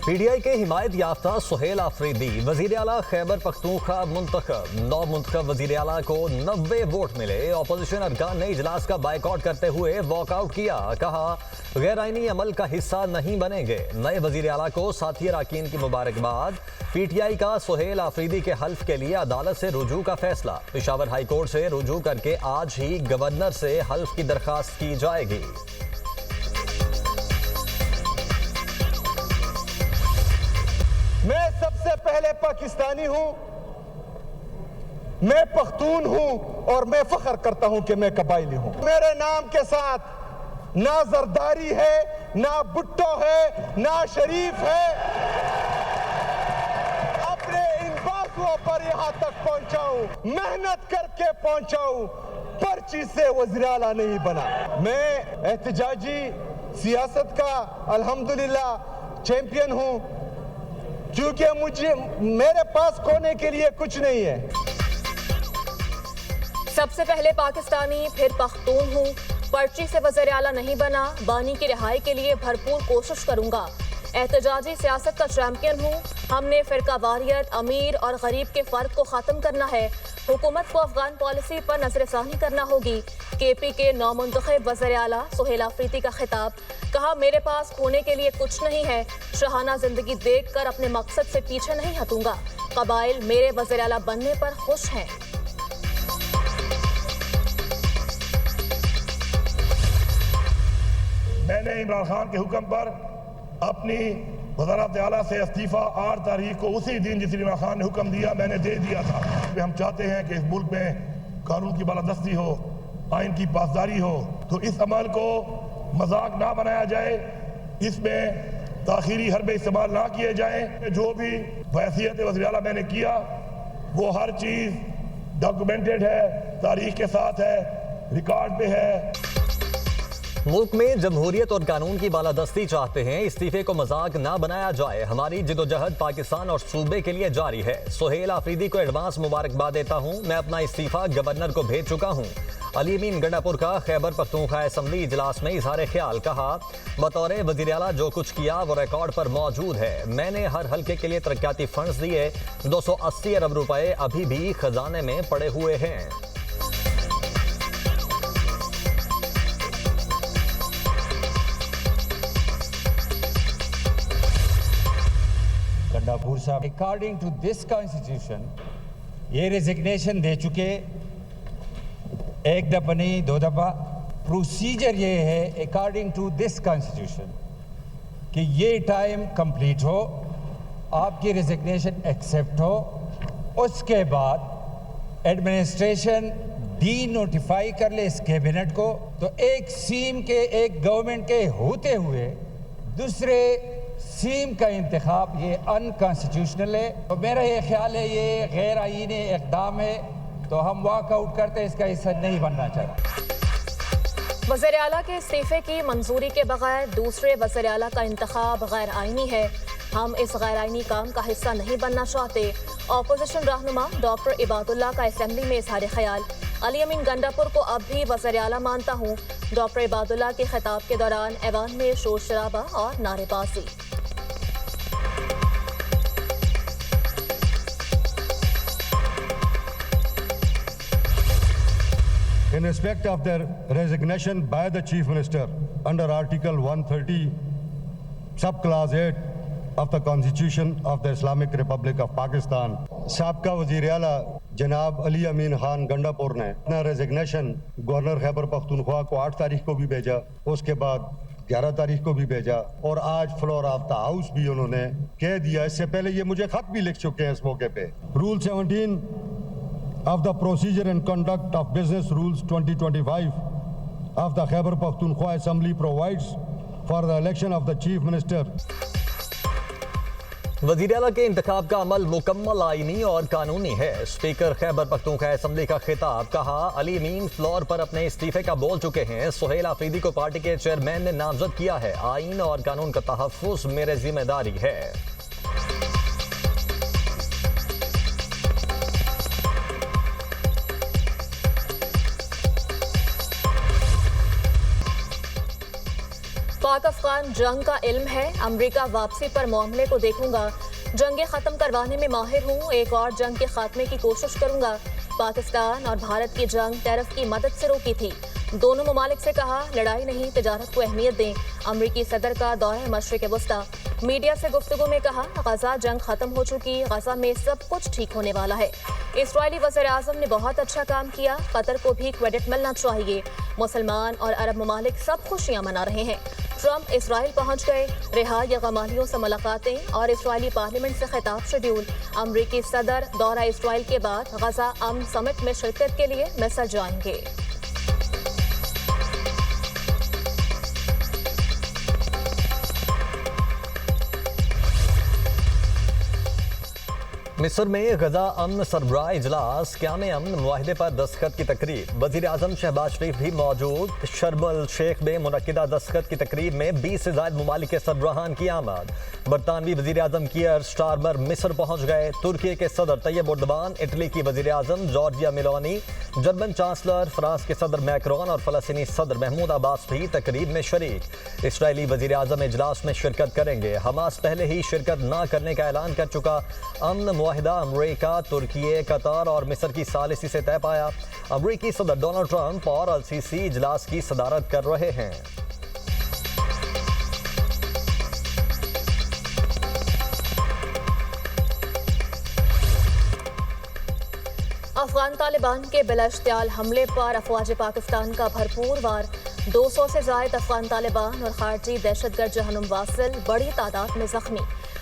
P T I کے حمایت یافتہ سہیل آفریدی وزیر اعلیٰ خیبر پختونخوا منتخب 9 منتخب وزیر اعلیٰ کو 90 ووٹ ملے۔ اپوزیشن ارکان نے اجلاس کا بائیکاٹ کرتے ہوئے واک آؤٹ کیا، کہا غیر آئینی عمل کا حصہ نہیں بنیں گے۔ نئے وزیر اعلیٰ کو ساتھی اراکین کی مبارکباد۔ پی ٹی آئی کا سہیل آفریدی کے حلف کے لیے عدالت سے رجوع کا فیصلہ، پشاور ہائی کورٹ سے رجوع کر کے آج ہی گورنر سے حلف کی درخواست کی جائے گی۔ میں سب سے پہلے پاکستانی ہوں، میں پختون ہوں اور میں فخر کرتا ہوں کہ میں قبائلی ہوں۔ میرے نام کے ساتھ نہ زرداری ہے، نہ بھٹو ہے، نہ شریف ہے۔ اپنے ان بازوؤں پر یہاں تک پہنچا ہوں، محنت کر کے پہنچا ہوں، پرچی سے وزیر اعلیٰ نہیں بنا۔ میں احتجاجی سیاست کا الحمدللہ چیمپئن ہوں، کیونکہ میرے پاس کھونے کے لیے کچھ نہیں ہے۔ سب سے پہلے پاکستانی پھر پختون ہوں، پرچی سے وزیر اعلیٰ نہیں بنا، بانی کی رہائی کے لیے بھرپور کوشش کروں گا۔ احتجاجی سیاست کا چیمپئن ہوں، ہم نے فرقہ واریت، امیر اور غریب کے فرق کو ختم کرنا ہے۔ حکومت کو افغان پالیسی پر نظر ثانی کرنا ہوگی۔ کے پی کے 9 منتخب وزیر اعلیٰ سہیل آفریدی کا خطاب، کہا میرے پاس کھونے کے لیے کچھ نہیں ہے، شاہانہ زندگی دیکھ کر اپنے مقصد سے پیچھے نہیں ہٹوں گا، قبائل میرے وزیر اعلیٰ بننے پر خوش ہیں۔ میں نے عمران خان کے حکم پر اپنی وزارت اعلیٰ سے استعفیٰ 8 تاریخ کو اسی دن جس عمران خان نے حکم دیا میں نے دے دیا تھا۔ ہم چاہتے ہیں کہ اس ملک میں قانون کی بالادستی ہو، آئین کی پاسداری ہو، تو اس عمل کو مذاق نہ بنایا جائے، اس میں تاخیری حربے استعمال نہ کیے جائیں۔ جو بھی بحیثیت وزیر اعلیٰ میں نے کیا وہ ہر چیز ڈاکومنٹڈ ہے، تاریخ کے ساتھ ہے، ریکارڈ پہ ہے۔ ملک میں جمہوریت اور قانون کی بالادستی چاہتے ہیں، استعفے کو مذاق نہ بنایا جائے۔ ہماری جدوجہد پاکستان اور صوبے کے لیے جاری ہے۔ سہیل آفریدی کو ایڈوانس مبارکباد دیتا ہوں، میں اپنا استعفیٰ گورنر کو بھیج چکا ہوں۔ علی امین گنڈا پور کا خیبر پختونخوا اسمبلی اجلاس میں اظہار خیال، کہا بطور وزیر اعلیٰ جو کچھ کیا وہ ریکارڈ پر موجود ہے۔ میں نے ہر حلقے کے لیے ترقیاتی فنڈز دیے، 280 ارب روپے ابھی بھی خزانے میں پڑے ہوئے ہیں۔ گنڈاپور صاحب اکارڈنگ ٹو دس کانسٹیٹیوشن یہ ریزگنیشن دے چکے، ایک دفعہ نہیں 2 دفعہ۔ پروسیجر یہ ہے اکارڈنگ ٹو دس کانسٹیٹیوشن کہ یہ ٹائم کمپلیٹ ہو، آپ کی ریزگنیشن ایکسیپٹ ہو، اس کے بعد ایڈمنسٹریشن ڈی نوٹیفائی کر لے اس کیبنٹ کو، تو ایک سیم کے ایک گورنمنٹ کے ہوتے ہوئے دوسرے سیم کا انتخاب یہ انکانسٹیٹیوشنل ہے۔ تو میرا یہ خیال ہے یہ غیر آئینی اقدام ہے، تو ہم واک آؤٹ کرتے، اس کا حصہ نہیں بننا چاہتے۔ وزیر اعلیٰ کے استعفے کی منظوری کے بغیر دوسرے وزیر اعلیٰ کا انتخاب غیر آئینی ہے، ہم اس غیر آئینی کام کا حصہ نہیں بننا چاہتے۔ اپوزیشن رہنما ڈاکٹر عباد اللہ کا اسمبلی میں اظہار خیال، علی امین گنڈا پور کو اب بھی وزیر اعلیٰ مانتا ہوں۔ ڈاکٹر عباد اللہ کے خطاب کے دوران ایوان میں شور شرابہ اور نعرے بازی۔ In respect of their resignation by the Chief Minister under Article 130, Sub-Clause 8 of the Constitution of the Islamic Republic of Pakistan, سابقہ وزیر اعلیٰ جناب علی امین خان گنڈا پور نے اپنا ریزگنیشن گورنر خیبر پختونخوا کو 8 تاریخ کو بھی بھیجا، اس کے بعد 11 تاریخ کو بھی بھیجا، اور آج فلور آف دا ہاؤس بھی انہوں نے کہہ دیا۔ اس سے پہلے یہ مجھے خط بھی لکھ چکے ہیں اس موقع پہ۔ Rule 17 of the Procedure and Conduct of Business Rules 2025 of the Khyber Pakhtunkhwa Assembly provides for the election of the Chief Minister. وزیر اعلیٰ کے انتخاب کا عمل مکمل آئینی اور قانونی ہے۔ اسپیکر خیبر پختونخوا اسمبلی کا خطاب، کہا علی امین فلور پر اپنے استعفے کا بول چکے ہیں، سہیل آفریدی کو پارٹی کے چیئرمین نے نامزد کیا ہے، آئین اور قانون کا تحفظ میرے ذمہ داری ہے۔ पाक अफगान जंग का इल्म है, अमेरिका वापसी पर मामले को देखूंगा, जंगें खत्म करवाने में माहिर हूँ, एक और जंग के खात्मे की कोशिश करूंगा। पाकिस्तान और भारत की जंग टैरिफ की मदद से रोकी थी, दोनों ममालिक से कहा लड़ाई नहीं तजारत को अहमियत दें। अमरीकी सदर का दौरा मशरिक़ वस्ता, मीडिया से गुफ्तगू में कहा गजा जंग खत्म हो चुकी, गजा में सब कुछ ठीक होने वाला है। इसराइली वज़ीर-ए-आज़म ने बहुत अच्छा काम किया, कतर को भी क्रेडिट मिलना चाहिए। मुसलमान और अरब ममालिक सब खुशियां मना रहे हैं। ट्रंप इसराइल पहुंच गए, रिहा या गमालियों से मुलाकातें और इसराइली पार्लियामेंट से खिताब शेड्यूल। अमरीकी सदर दौरा इसराइल के बाद गजा अमन समिट में शिरकत के लिए मिस्र जाएंगे। मिस्र में गजा अमन सरबराह इजलास क़याम अमन मुआहदे पर दस्तखत की तकरीब, वज़ीर आज़म शहबाज शरीफ भी मौजूद। शर्म अल शेख में मुनक्किदा दस्तखत की तकरीब में 20 से ज़ायद ममालिक के सरबराहान की आमद। बरतानवी वज़ीर आज़म कीयर स्टारमर मिस्र पहुँच गए। तुर्की के सदर तैयब एर्दोगान, इटली की वज़ीर आज़म Giorgia Meloni, German chancellor, France के सदर मैक्रोन और फ़लस्तीनी सदर महमूद अब्बास भी तकरीब में शरीक। इसराइली वज़ीर आज़म इजलास में शिरकत करेंगे। हमास पहले ही शिरकत न करने का ऐलान कर चुका। अमन मुआहिदा अमरीका, तुर्की, कतर और मिस्र की सालिसी से तय पाया। अमरीकी सदर डोनाल्ड ट्रंप और अल सीसी इजलास की सदारत कर रहे हैं। अफगान तालिबान के बिलाश्तियाल हमले पर अफवाज पाकिस्तान का भरपूर वार। 200 से ज़ायद अफगान तालिबान और खारजी दहशतगर्द जहनुम वासिल बड़ी तादाद में जख्मी।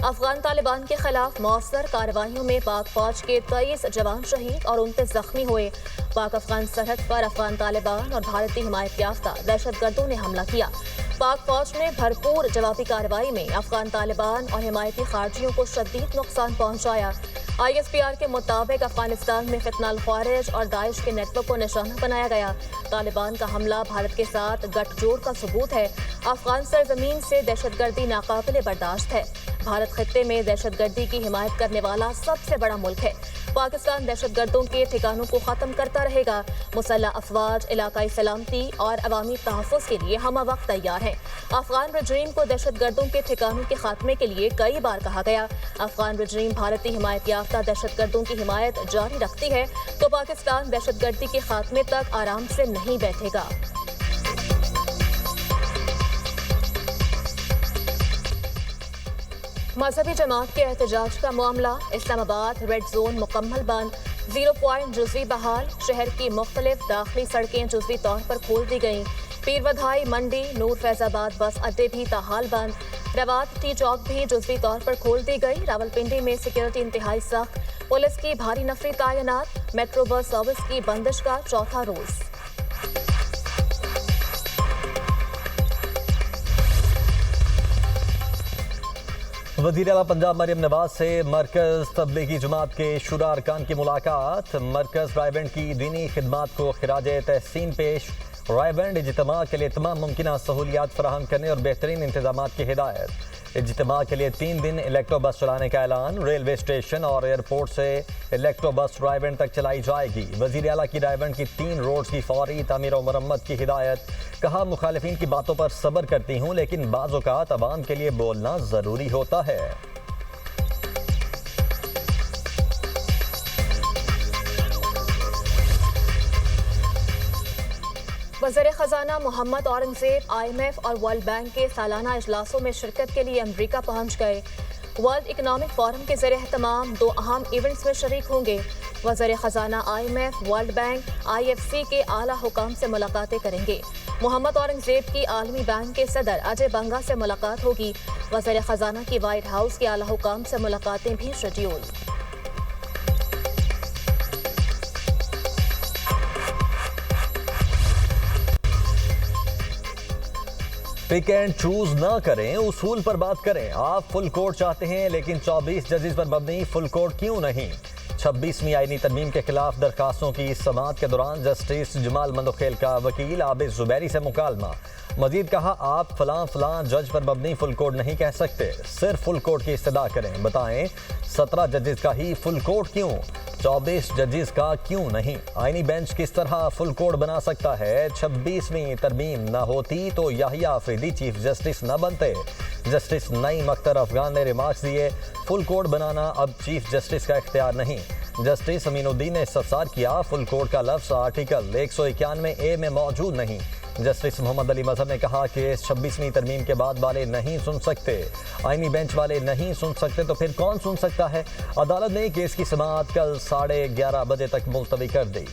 अफगान तालिबान के खिलाफ मौसर कार्रवाइयों में पाक फौज के 23 जवान शहीद और 29 जख्मी हुए। पाक अफगान सरहद पर अफगान तालिबान और भारतीय हिमायत याफ्ता दहशतगर्दों ने हमला किया। पाक फौज ने भरपूर जवाबी कार्रवाई में अफगान तालिबान और हिमायती खारजियों को शदीद नुकसान पहुंचाया। ISPR के मुताबिक अफगानिस्तान में फितनाल ख्वारिज और दाइश के नेटवर्क को निशाना बनाया गया। तालिबान का हमला भारत के साथ गठजोड़ का सबूत है। अफगान सरजमीन से दहशतगर्दी नाकाबिले बर्दाश्त है। भारत खित्ते में दहशतगर्दी की हिमायत करने वाला सबसे बड़ा मुल्क है। पाकिस्तान दहशतगर्दों के ठिकानों को ख़त्म करता रहेगा। मुसल्लह अफवाज इलाकाई सलामती और अवामी तहफ़्फ़ुज़ के लिए हम वक्त तैयार हैं। अफगान रजीम को दहशतगर्दों के ठिकानों के खात्मे के लिए कई बार कहा गया। अफगान रजीम भारतीय हिमायत याफ्ता दहशतगर्दों की हिमायत जारी रखती है तो पाकिस्तान दहशतगर्दी के खात्मे तक आराम से नहीं बैठेगा। मजहबी जमात के एहतजाज का मामला, इस्लामाबाद रेड जोन मुकम्मल बंद, 0 पॉइंट जुज़वी बहाल, शहर की मुख्तलिफ दाखिली सड़कें जुज़वी तौर पर खोल दी गईं। पीरवधाई, मंडी, नूर फैजाबाद बस अड्डे भी ताहाल बंद। रवात टी चौक भी जुज़वी तौर पर खोल दी गई। रावलपिंडी में सिक्योरिटी इंतहाई सख्त, पुलिस की भारी नफरी तैनात। मेट्रो बस सर्विस की बंदिश का चौथा रोज़। वज़ीर आला पंजाब मरियम नवाज से मरकज़ तबलीगी जमात के शुरा अरकान की मुलाकात। मरकज़ रायबंड की दीनी खिदमात को खिराज तहसीन पेश। रायबंड इज्तिमा के लिए तमाम मुमकिन सहूलियात फराहम करने और बेहतरीन इंतजाम की हिदायत। इज्तिमा के लिए 3 दिन इलेक्ट्रो बस चलाने का ऐलान। रेलवे स्टेशन और एयरपोर्ट से इलेक्ट्रो बस रायबंड तक चलाई जाएगी। वज़ीर आला की रायबंड की 3 रोड्स की फौरी तामीर और मरम्मत की हिदायत। कहा मुखालिफिन की बातों पर सब्र करती हूँ, लेकिन बाज़ औक़ात अवाम के लिए बोलना ज़रूरी होता है। वज़ीर ख़ज़ाना मोहम्मद औरंगज़ेब IMF और वर्ल्ड बैंक के सालाना इजलासों में शिरकत के लिए अमरीका पहुंच गए। वर्ल्ड इकनॉमिक फोरम के ज़रिए एहतमाम 2 अहम इवेंट्स में शरीक होंगे। वज़ीर ख़ज़ाना IMF, वर्ल्ड बैंक, IFC के आला हुकाम से मुलाकातें करेंगे। मोहम्मद औरंगज़ेब की आलमी बैंक के सदर अजय बंगा से मुलाकात होगी। वज़ीर ख़ज़ाना की वाइट हाउस के आला हुकाम से मुलाकातें भी शेड्यूल। पिक एंड चूज ना करें, उसूल पर बात करें। आप फुल कोर्ट चाहते हैं लेकिन 24 जजेस पर मबनी फुल कोर्ट क्यों नहीं? 26वीं आईनी तरमीम के खिलाफ दरखास्तों की समाअत के दौरान जस्टिस जमाल मंदोखेल का वकील आबिद जुबैरी से मुकालमा। मजीद कहा, आप फलां जज पर मबनी फुल कोर्ट नहीं कह सकते, सिर्फ फुल कोर्ट की इस्तदा करें। बताएं 17 जजेस का ही फुल कोर्ट क्यों, 24 जजेस का क्यों नहीं? आईनी बेंच किस तरह फुल कोर्ट बना सकता है? 26वीं तरमीम न होती तो याहिया अफरीदी चीफ जस्टिस न बनते। जस्टिस नईम अख्तर अफगान ने रिमार्क्स दिए, फुल कोर्ट बनाना अब चीफ जस्टिस का इख्तियार नहीं। जस्टिस अमीनुद्दीन ने इस्तफसार किया, फुल कोर्ट का लफ्ज़ आर्टिकल 191A में मौजूद नहीं। जस्टिस मोहम्मद अली मजहर ने कहा कि 26वीं तरमीम के बाद वाले नहीं सुन सकते, आईनी बेंच वाले नहीं सुन सकते तो फिर कौन सुन सकता है? अदालत ने केस की समाअत कल 11:30 बजे तक मुलतवी कर दी।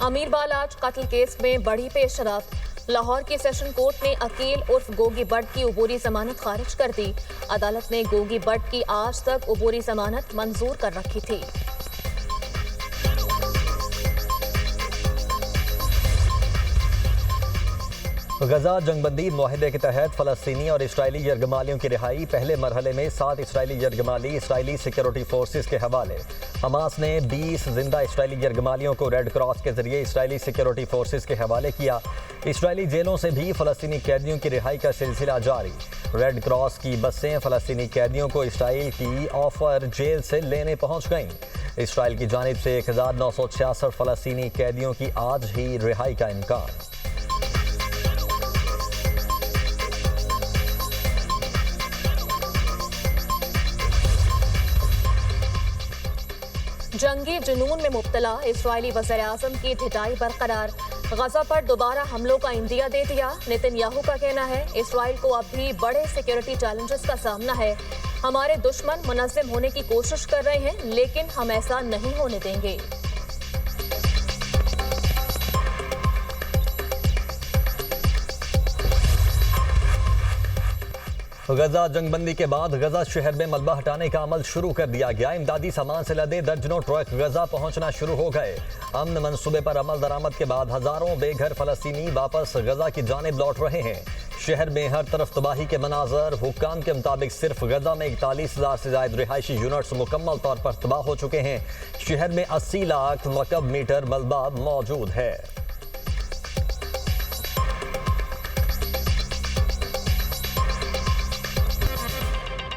अमीर बालाज कत्ल केस में बड़ी पेशरफ्त। लाहौर की सेशन कोर्ट ने अकील उर्फ गोगी बट की अबूरी जमानत खारिज कर दी। अदालत ने गोगी बट की आज तक अबूरी जमानत मंजूर कर रखी थी। गजा जंगबंदी मुआहदे के तहत फ़लस्तीनी और इसराइली यरगमालियों की रिहाई। पहले मरहले में 7 इसराइली यरगमाली इसराइली सिक्योरिटी फोर्सेस के हवाले। हमास ने 20 जिंदा इसराइली यरगमालियों को रेड क्रॉस के जरिए इसराइली सिक्योरिटी फोर्सेस के हवाले किया। इसराइली जेलों से भी फ़लस्तीनी कैदियों की रिहाई का सिलसिला जारी। रेड क्रॉस की बसें फ़लस्तीनी कैदियों को इसराइल की ऑफर जेल से लेने पहुँच गईं। इसराइल की जानिब से 1966 फ़लस्तीनी कैदियों की आज ही रिहाई का इम्कान। जंगी जुनून में मुब्तला इस्राइली वज़ीर-ए-आज़म की ढिठाई बरकरार। गजा पर दोबारा हमलों का इंदिया दे दिया। नेतन्याहू का कहना है, इसराइल को अब भी बड़े सिक्योरिटी चैलेंजेस का सामना है। हमारे दुश्मन मुनज़्ज़म होने की कोशिश कर रहे हैं, लेकिन हम ऐसा नहीं होने देंगे। गजा जंगबंदी के बाद गजा शहर में मलबा हटाने का अमल शुरू कर दिया गया। इमदादी सामान से लदे दर्जनों ट्रक गजा पहुंचना शुरू हो गए। अमन मंसूबे पर अमल दरामद के बाद हजारों बेघर फलस्तीनी वापस गजा की जानिब लौट रहे हैं। शहर में हर तरफ तबाही के मनाजर। हुक्काम के मुताबिक सिर्फ गजा में 41,000 से ज्यादा रिहायशी यूनिट्स मुकम्मल तौर पर तबाह हो चुके हैं। शहर में 80 लाख मकब मीटर मलबा मौजूद है।